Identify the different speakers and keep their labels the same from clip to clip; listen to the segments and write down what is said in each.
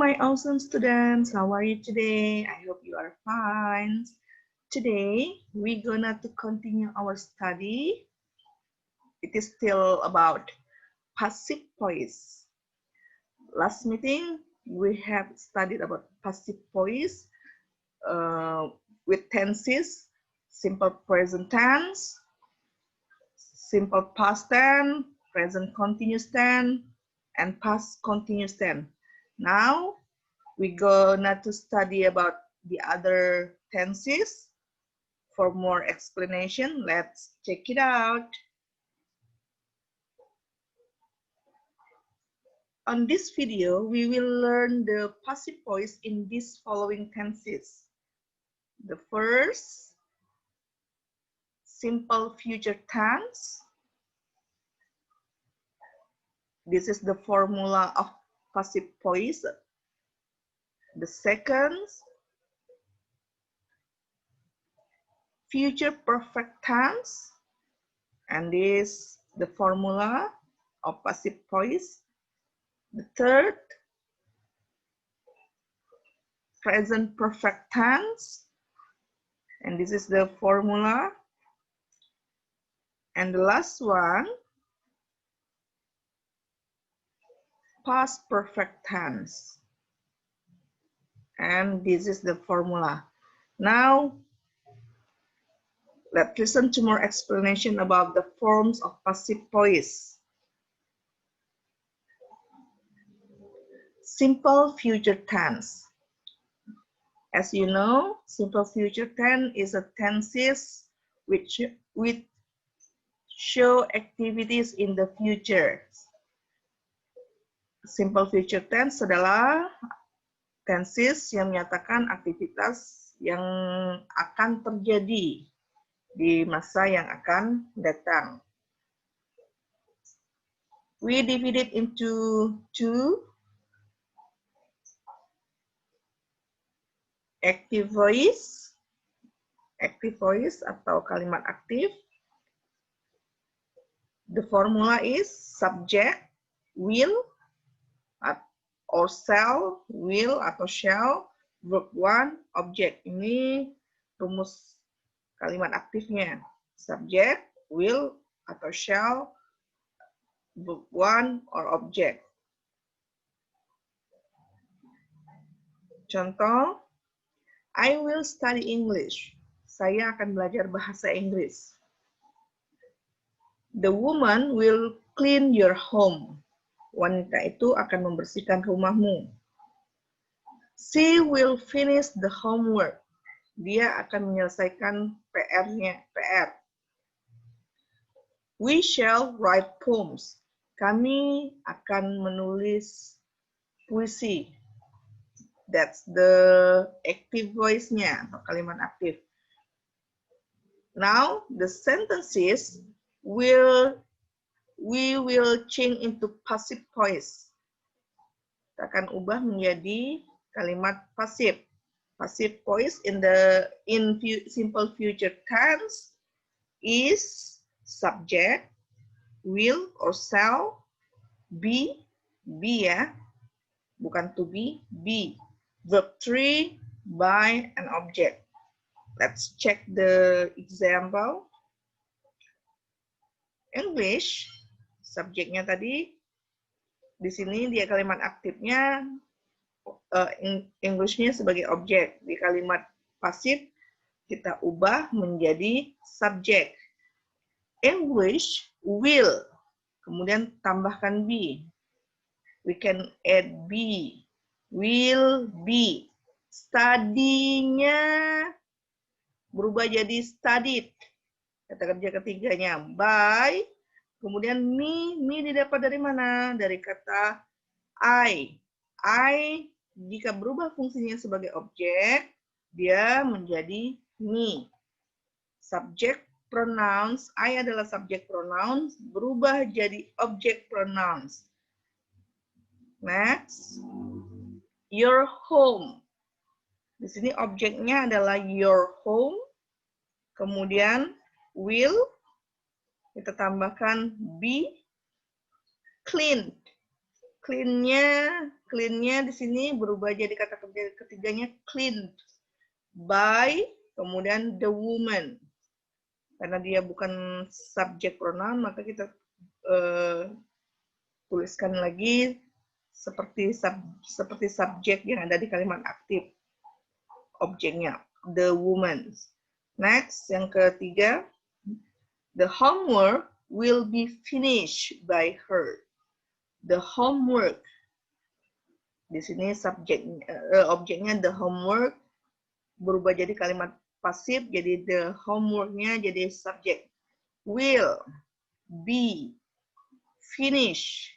Speaker 1: my awesome students. How are you today? I hope you are fine. Today, we're gonna to continue our study. It is still about passive voice. Last meeting, we have studied about passive voice with tenses, simple present tense, simple past tense, present continuous tense, and past continuous tense. Now, we're gonna to study about the other tenses. For more explanation, let's check it out. On this video, we will learn the passive voice in these following tenses. The first, simple future tense. This is the formula of passive voice. The second, future perfect tense, and this the formula of passive voice. The third, present perfect tense, and this is the formula. And the last one, past perfect tense, and this is the formula. Now, let's listen to more explanation about the forms of passive voice. Simple future tense. As you know, simple future tense is a tenses which show activities in the future. Simple future tense adalah tenses yang menyatakan aktivitas yang akan terjadi di masa yang akan datang. We divide it into two. Active voice atau kalimat aktif. The formula is subject, will, or shall, will atau shall, verb one, object. Ini rumus kalimat aktifnya. Subject, will, atau shall, verb one, or object. Contoh, I will study English. Saya akan belajar bahasa Inggris. The woman will clean your home. Wanita itu akan membersihkan rumahmu. She will finish the homework. Dia akan menyelesaikan PR. We shall write poems. Kami akan menulis puisi. That's the active voice-nya, atau kalimat aktif. Now, the sentences we will change into passive voice. Kita akan ubah menjadi kalimat pasif. Passive voice in simple future tense is subject, will or shall, be ya, bukan to be. Verb 3, by, and object. Let's check the example. English, subjeknya tadi, di sini dia kalimat aktifnya, English-nya sebagai objek. Di kalimat pasif, kita ubah menjadi subjek. English will, kemudian tambahkan be. We can add be. Will be. Study-nya berubah jadi studied. Kata kerja ketiganya by. Kemudian me didapat dari mana? Dari kata I. I jika berubah fungsinya sebagai objek, dia menjadi me. Subject pronouns, I adalah subject pronouns, berubah jadi object pronouns. Next. Your home. Di sini objeknya adalah your home. Kemudian will, kita tambahkan be. Clean. Clean-nya Clean-nya di sini berubah jadi kata kerja ketiganya cleaned by, kemudian the woman. Karena dia bukan subjek pronoun, maka kita tuliskan lagi seperti subjek yang ada di kalimat aktif. Objeknya, the woman. Next, yang ketiga, the homework will be finished by her. The homework. Di sini objeknya the homework berubah jadi kalimat pasif, jadi the homework-nya jadi subjek. Will be finished.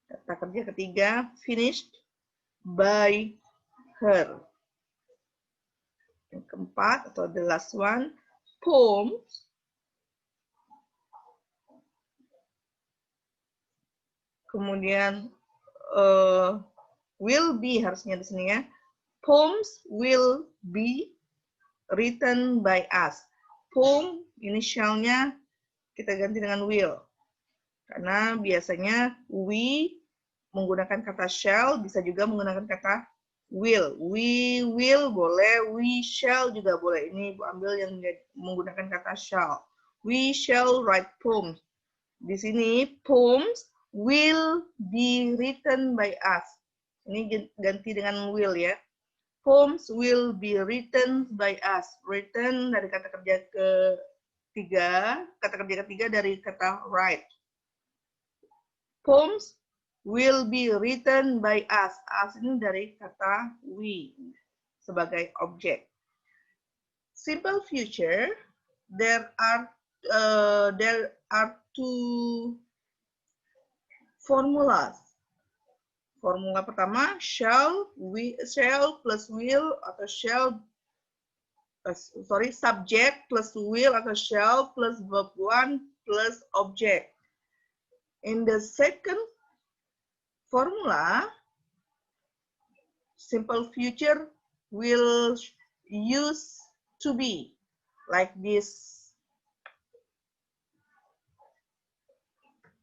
Speaker 1: Kata kerja ketiga, finished by her. Yang keempat atau the last one, poems kemudian will be harusnya di sini ya. Poems will be written by us. Poem inisialnya kita ganti dengan will. Karena biasanya we menggunakan kata shall, bisa juga menggunakan kata will. We will boleh, we shall juga boleh. Ini Ibu ambil yang menggunakan kata shall. We shall write poems. Di sini poems will be written by us. Ini ganti dengan will ya. Poems will be written by us. Written dari kata kerja ketiga dari kata write. Poems will be written by us. Us ini dari kata we sebagai objek. Simple future, there are two formulas. Formula pertama, shall plus will atau subject plus will atau shall plus verb one plus object. In the second formula, simple future will use to be like this.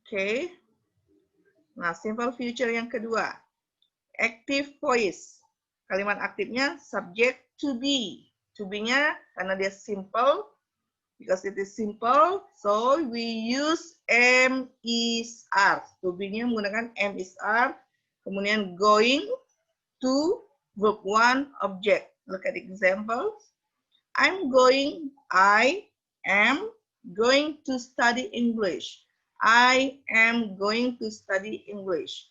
Speaker 1: Okay. Nah, simple future yang kedua, active voice. Kalimat aktifnya subject to be. To be-nya karena dia simple, because it is simple, so we use am is are. To be-nya menggunakan am is are, kemudian going to verb one object. Look at examples. I am going to study English. I am going to study English.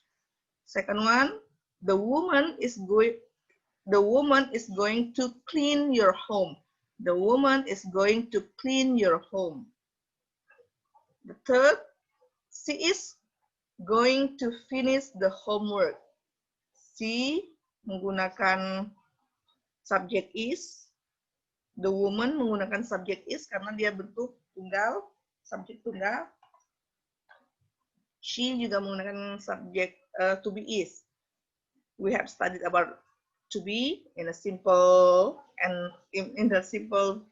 Speaker 1: Second one, the woman is going to clean your home. The woman is going to clean your home. The third, she is going to finish the homework. She menggunakan subject is. The woman menggunakan subject is karena dia bentuk tunggal, subjek tunggal. She juga menggunakan subject to be is. We have studied about to be in a simple and in the simple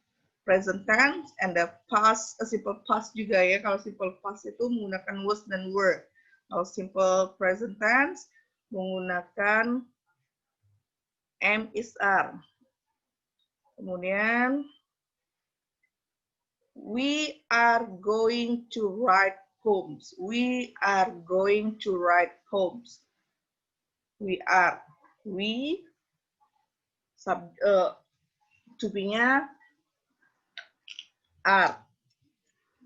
Speaker 1: present tense and the past, simple past juga ya. Kalau simple past itu menggunakan was dan were. Kalau simple present tense menggunakan am is are. Kemudian we are going to write poems. We are going to write poems. We are. We to be-nya are.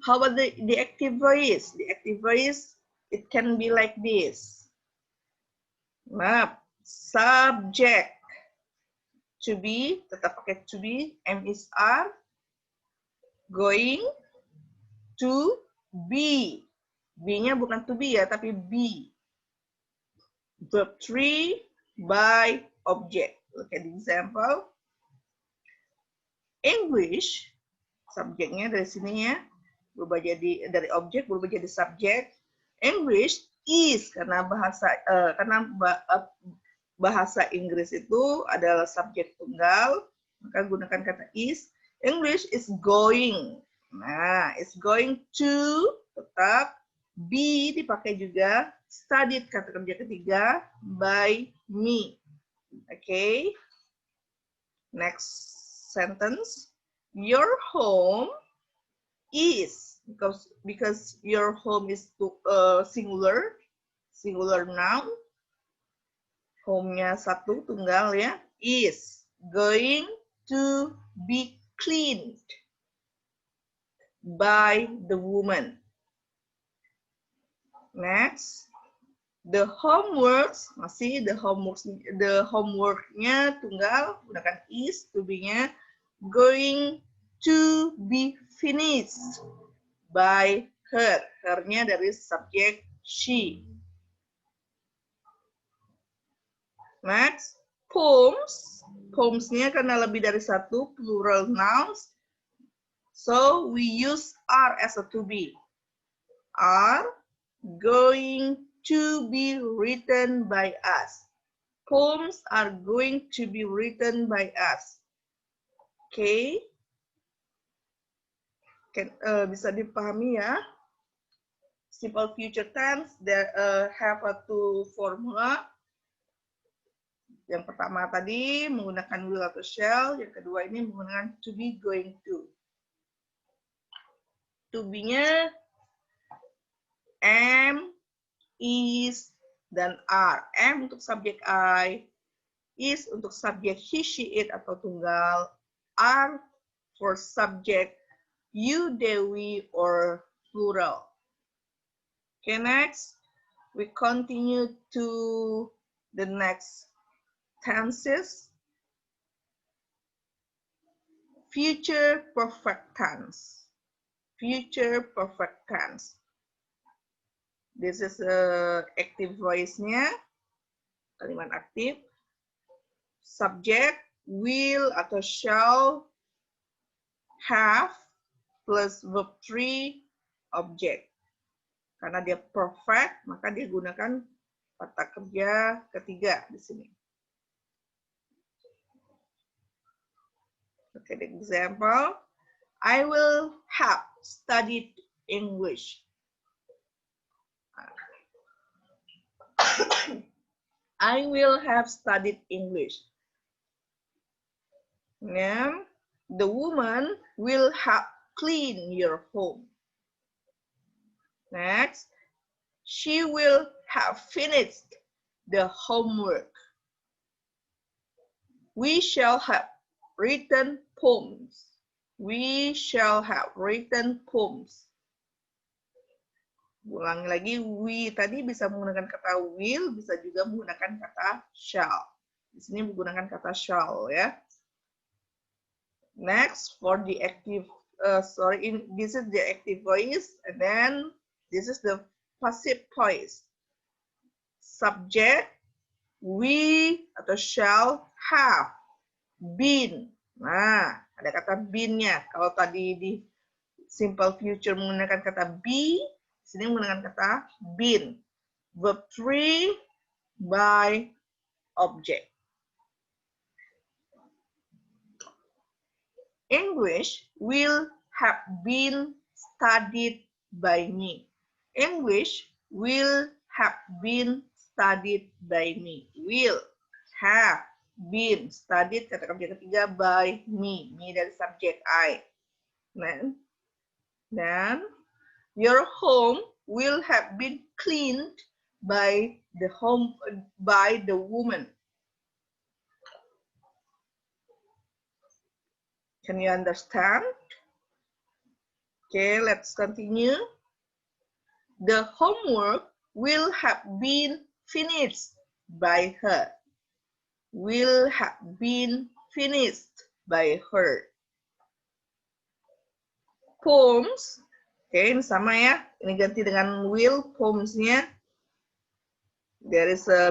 Speaker 1: How about the active voice? The active voice, it can be like this. Nah, subject to be, tetap pakai to be, am is are, going to be. Be-nya bukan to be ya, tapi be. Verb 3 by object. Look at the example. English, subjeknya dari sini ya, berubah jadi dari objek berubah jadi subjek. English is karena bahasa Inggris itu adalah subjek tunggal, maka gunakan kata is. English is going. Nah, is going to tetap be dipakai juga studied, kata kerja ketiga, by me. Okay. Next sentence. Your home is, because your home is singular noun. Home-nya satu, tunggal ya. Is going to be cleaned by the woman. Next, the homeworks, masih the homework-nya tunggal, gunakan is, to be-nya going to be finished by her. Her-nya dari subjek she. Next, poems. Poems-nya karena lebih dari satu, plural nouns. So we use are as a to be. Are going to be written by us. Poems are going to be written by us. Okay. Bisa dipahami ya. Simple future tense, there have a two formula. Yang pertama tadi menggunakan will atau shall, yang kedua ini menggunakan to be, going to. To be-nya am, is, dan are. Am untuk subjek I, is untuk subjek he, she, it atau tunggal, are for subjek you, Dewi, or plural. Okay, next, we continue to the next tenses. Future perfect tense. Future perfect tense. This is active voice-nya, kalimat aktif. Subject, will atau shall, have, plus verb 3, object. Karena dia perfect, maka dia gunakan kata kerja ketiga di sini. Okay, the example. I will have studied English. I will have studied English. Then the woman will have cleaned your home. Next, she will have finished the homework. We shall have written poems. We shall have written poems. Ulangi lagi, we tadi bisa menggunakan kata will, bisa juga menggunakan kata shall. Di sini menggunakan kata shall ya. Next, for the active, this is the active voice, and then this is the passive voice. Subject, we atau shall have been. Nah, ada kata been-nya. Kalau tadi di simple future menggunakan kata be, sini menggunakan kata been. Verb 3 by object. English will have been studied by me. English will have been studied by me. Will have been studied, kata kerja ketiga, by me. Me dari subjek I. Then your home will have been cleaned by the woman. Can you understand? Okay, let's continue. The homework will have been finished by her. Will have been finished by her. Poems, oke, ini sama ya. Ini ganti dengan will, poems-nya. There is a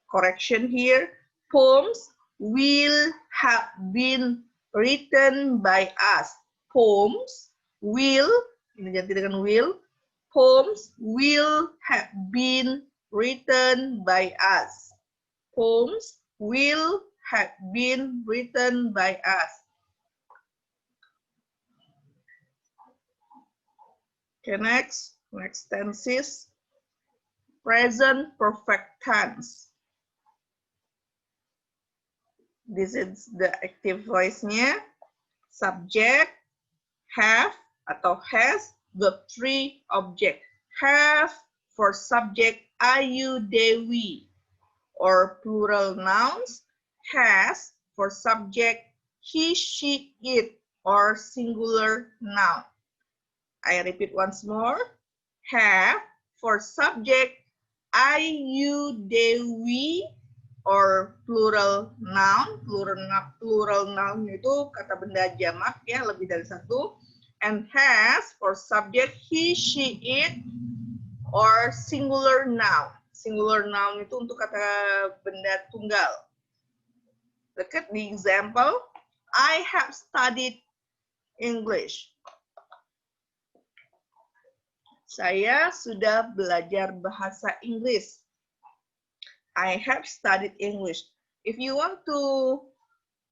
Speaker 1: correction here. Poems will have been written by us. Poems will, ini ganti dengan will. Poems will have been written by us. Poems will have been written by us. Okay, next tenses. present perfect tense. This is the active voice-nya. Subject, have atau has, verb 3, object. Have for subject, Ayu Dewi. Or plural nouns, has for subject, he, she, it. Or singular noun. I repeat once more. Have for subject, Ayu Dewi. Or plural noun. Plural noun itu kata benda jamak ya, lebih dari satu. And has for subject, he, she, it. Or singular noun. Singular noun itu untuk kata benda tunggal. Look at the example. I have studied English. Saya sudah belajar bahasa Inggris. I have studied English. If you want to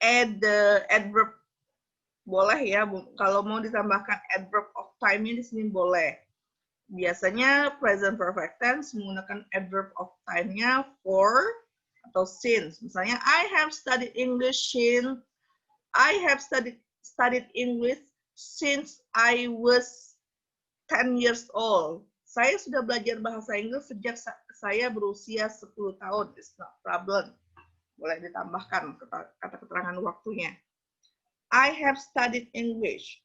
Speaker 1: add the adverb, boleh ya. Kalau mau ditambahkan adverb of time-nya di sini boleh. Biasanya present perfect tense menggunakan adverb of time-nya for atau since. Misalnya, I have studied English since I was 10 years old. Saya sudah belajar bahasa Inggris sejak saya berusia 10 tahun. It's not problem. Boleh ditambahkan kata keterangan waktunya. I have studied English.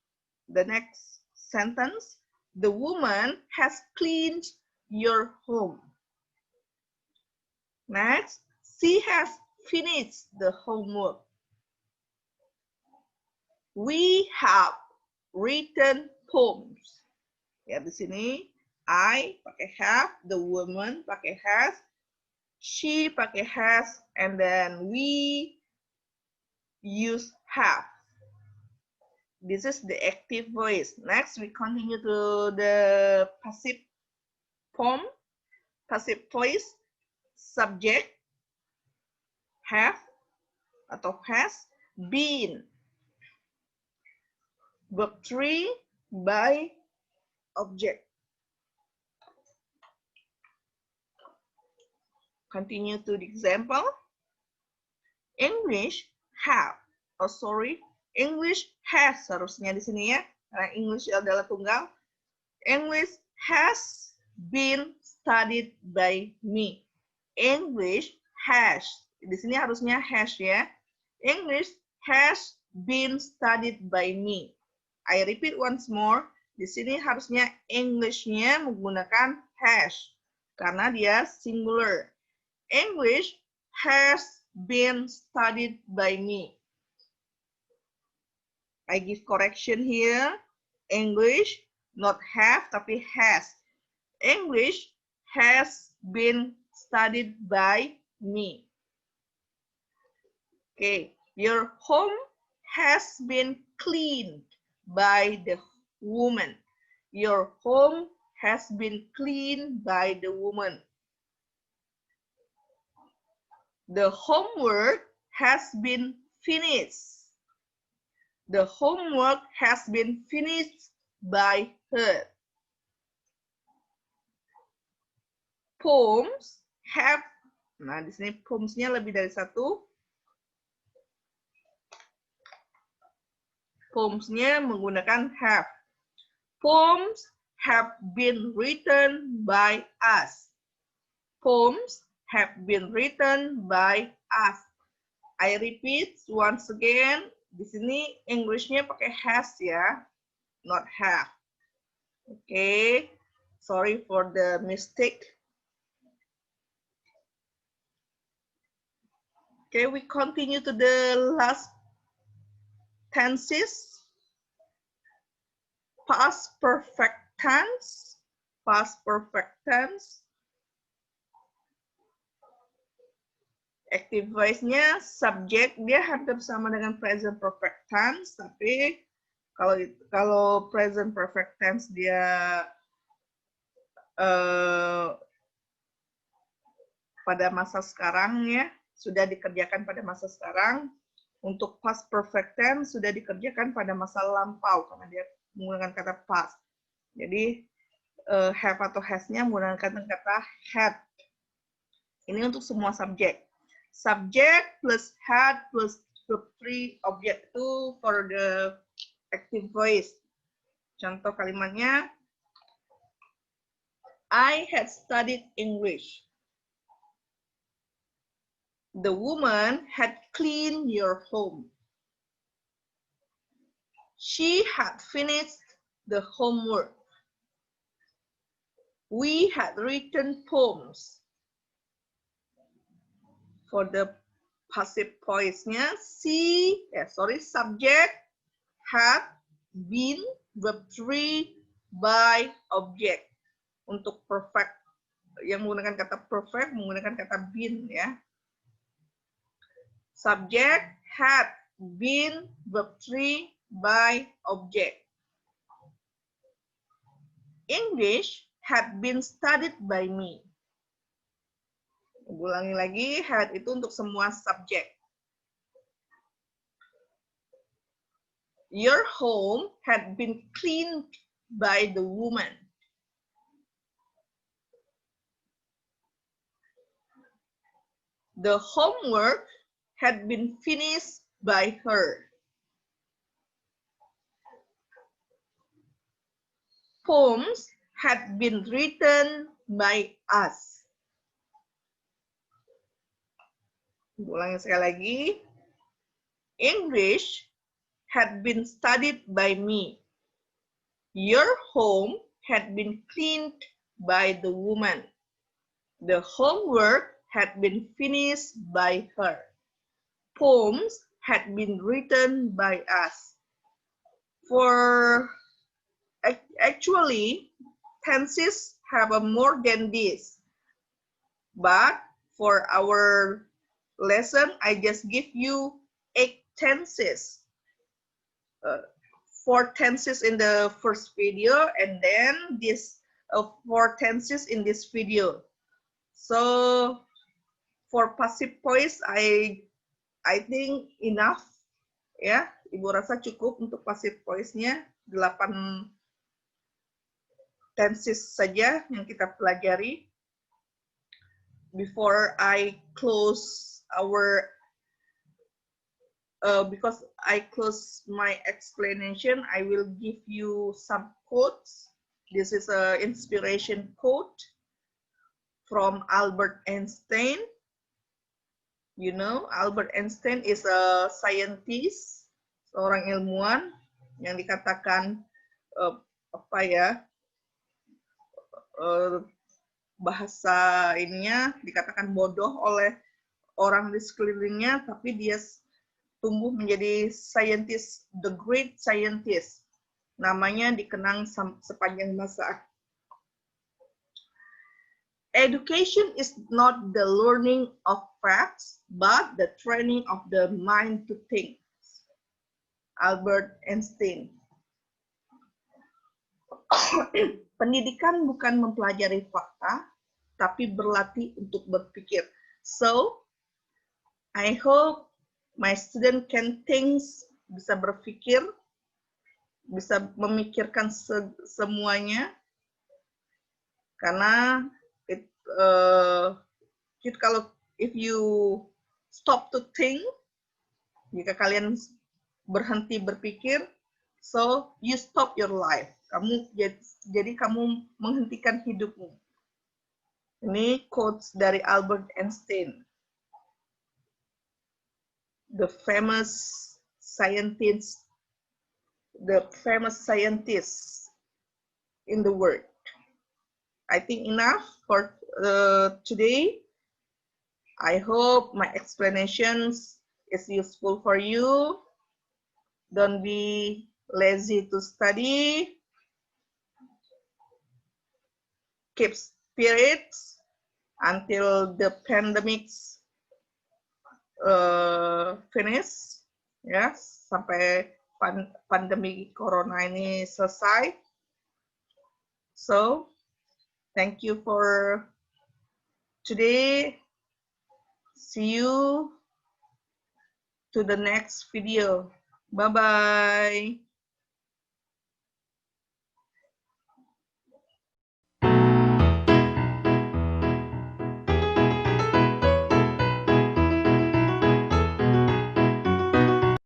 Speaker 1: The next sentence, the woman has cleaned your home. Next, she has finished the homework. We have written poems. Ya, di sini I pakai have, the woman pakai has, she pakai has, and then we use have. This is the active voice. Next, we continue to the passive form. Passive voice, subject, have atau has, been. Verb 3 by object. Continue to the example. English have. Oh sorry, English has harusnya di sini ya. Karena English adalah tunggal. English has been studied by me. English has. Di sini harusnya has ya. English has been studied by me. I repeat once more. Di sini harusnya English-nya menggunakan has. Karena dia singular. English has been studied by me. I give correction here. English not have tapi has. English has been studied by me. Okay, your home has been cleaned by the woman. Your home has been cleaned by the woman. The homework has been finished. The homework has been finished by her. Poems have, nah di sini poems-nya lebih dari satu. Poems-nya menggunakan have. Poems have been written by us. Poems have been written by us. I repeat once again. Di sini English-nya pakai has ya, not have. Okay, sorry for the mistake. Okay, we continue to the last tenses. Past perfect tense. Past perfect tense. Active voice-nya subject dia hampir sama dengan present perfect tense, tapi kalau present perfect tense dia pada masa sekarang ya, sudah dikerjakan pada masa sekarang. Untuk past perfect tense sudah dikerjakan pada masa lampau karena dia menggunakan kata past. Jadi have atau has-nya menggunakan kata had. Ini untuk semua subjek. Subject plus had plus verb 3 object itu for the active voice. Contoh kalimatnya, I had studied English. The woman had cleaned your home. She had finished the homework. We had written poems. For the passive voice-nya, subject, had, been, verb 3, by, object. Untuk perfect, yang menggunakan kata perfect, menggunakan kata been, ya. Subject, had, been, verb 3, by, object. English had been studied by me. Ulangi lagi, had itu untuk semua subjek. Your home had been cleaned by the woman. The homework had been finished by her. Poems had been written by us. Ulangi sekali lagi. English had been studied by me. Your home had been cleaned by the woman. The homework had been finished by her. Poems had been written by us. For actually, tenses have a more than this. But for our lesson, I just give you 8 tenses. 4 tenses in the first video, and then this 4 tenses in this video. So for passive voice, I think enough, ya. Ibu rasa cukup untuk passive voice-nya 8 tenses saja yang kita pelajari. Before I close our because I close my explanation, I will give you some quotes. This is an inspiration quote from Albert Einstein. You know, Albert Einstein is a scientist, seorang ilmuwan yang dikatakan bahasa ininya dikatakan bodoh oleh orang di sekelilingnya, tapi dia tumbuh menjadi scientist, the great scientist. Namanya dikenang sepanjang masa. Education is not the learning of facts, but the training of the mind to think. Albert Einstein. Pendidikan bukan mempelajari fakta, tapi berlatih untuk berpikir. So, I hope my student can think, bisa berpikir, bisa memikirkan semuanya. Karena if you stop to think, jika kalian berhenti berpikir, so you stop your life. Jadi kamu menghentikan hidupmu. Ini quotes dari Albert Einstein, the famous scientist in the world. I think enough for today. I hope my explanations is useful for you. Don't be lazy to study. Keep spirits until the pandemics finish, ya, sampai pandemi corona ini selesai. So, thank you for today. See you to the next video. Bye-bye.